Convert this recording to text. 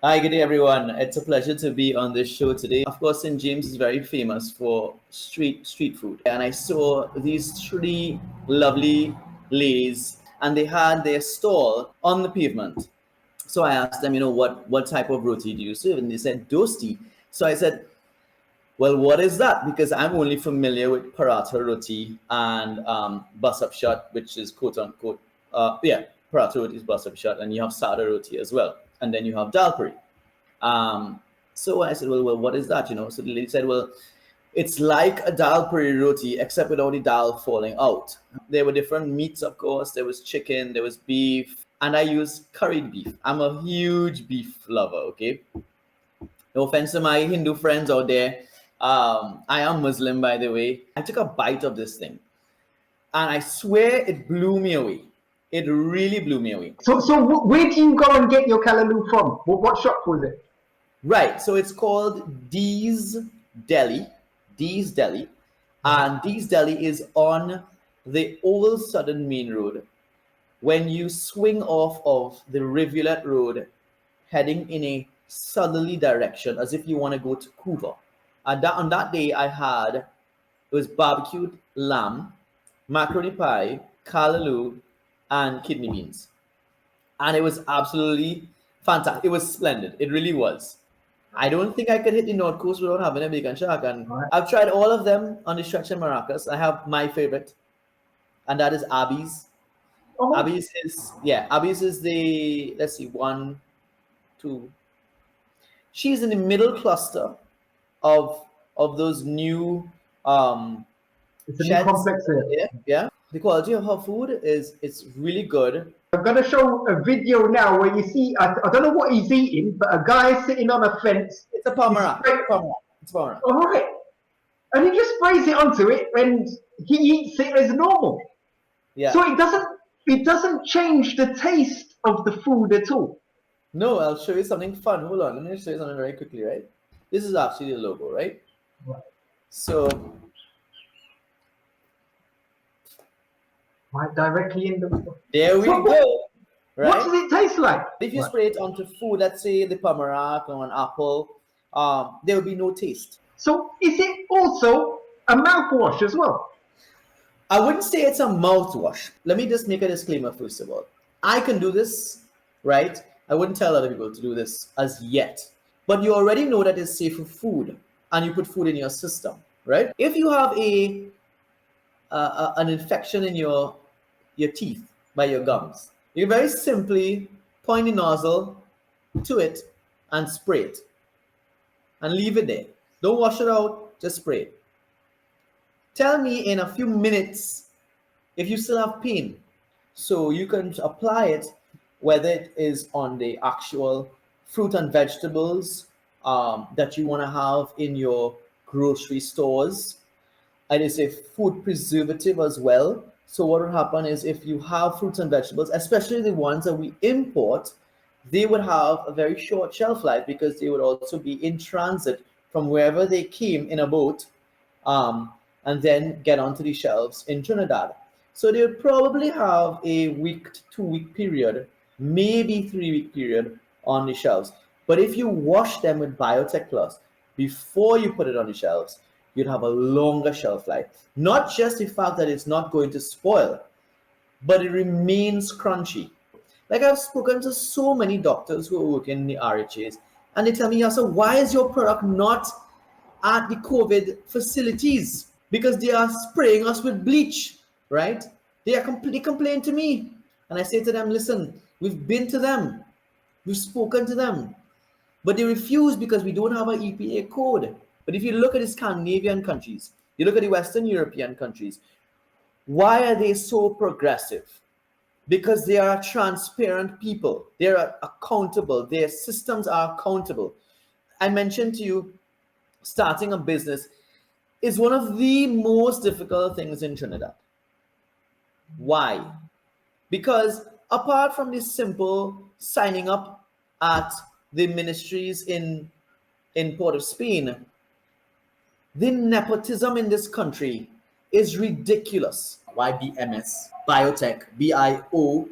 Hi, good day, everyone. It's a pleasure to be on this show today. Of course, St. James is very famous for street food, and I saw these three lovely ladies, and they had their stall on the pavement. So I asked them, what type of roti do you serve? And they said Dosti. So I said, well, what is that? Because I'm only familiar with paratha roti and bus up shot, which is quote unquote, paratha roti is bus up shot, and you have sada roti as well, and then you have dal puri. Um, so I said, well, what is that? So the lady said, well, it's like a dal puri roti, except without the dal falling out. There were different meats, of course. There was chicken, there was beef, and I used curried beef. I'm a huge beef lover, okay? No offense to my Hindu friends out there. I am Muslim, by the way. I took a bite of this thing, and I swear it blew me away. It really blew me away. So where do you go and get your callaloo from? What shop was it? Right. So it's called Deli. Dee's Deli. And Dee's Deli is on the old Southern Main Road. When you swing off of the Rivulet Road, heading in a southerly direction, as if you want to go to Cuba. And on that day, it was barbecued lamb, macaroni pie, callaloo, and kidney beans. And it was absolutely fantastic. It was splendid. It really was. I don't think I could hit the North Coast without having a bacon shack. And Right. I've tried all of them on the stretch in Maracas. I have my favorite, and that is Abby's. Oh, Abby's is the, let's see, one, two. She's in the middle cluster of those new it's a new sheds. complex here. Yeah. The quality of her food it's really good. I'm going to show a video now where you see, I don't know what he's eating, but a guy sitting on a fence. It's a Palmera. It's Palmera. All right. And he just sprays it onto it and he eats it as normal. Yeah. So it doesn't change the taste of the food at all. No, I'll show you something fun. Hold on, let me show you something very quickly, right? This is actually the logo, right? Right. So Right, directly in the. there we So go. What Right? does it taste like? If you Right. spray it onto food, let's say the Palmera or an apple, there will be no taste. So is it also a mouthwash as well? I wouldn't say it's a mouthwash. Let me just make a disclaimer first of all. I can do this, right? I wouldn't tell other people to do this as yet. But you already know that it's safe for food and you put food in your system, right? If you have an infection in your teeth by your gums, you very simply point the nozzle to it and spray it and leave it there. Don't wash it out, just spray it. Tell me in a few minutes if you still have pain. So you can apply it whether it is on the actual fruit and vegetables that you want to have in your grocery stores. And it's a food preservative as well. So what will happen is if you have fruits and vegetables, especially the ones that we import, they would have a very short shelf life because they would also be in transit from wherever they came in a boat and then get onto the shelves in Trinidad. So they would probably have a week to 2 week period, maybe 3 week period on the shelves. But if you wash them with BIOTECplus before you put it on the shelves, you'd have a longer shelf life. Not just the fact that it's not going to spoil, but it remains crunchy. Like I've spoken to so many doctors who work in the RHAs, and they tell me, so why is your product not at the COVID facilities? Because they are spraying us with bleach, right? They complain to me. And I say to them, listen, we've been to them, we've spoken to them, but they refuse because we don't have an EPA code. But if you look at the Scandinavian countries, you look at the Western European countries, why are they so progressive? Because they are transparent people. They are accountable. Their systems are accountable. I mentioned to you, starting a business is one of the most difficult things in Trinidad. Why? Because apart from this simple signing up at the ministries in Port of Spain, the nepotism in this country is ridiculous. YBMS, Biotec, BIOTEC.com.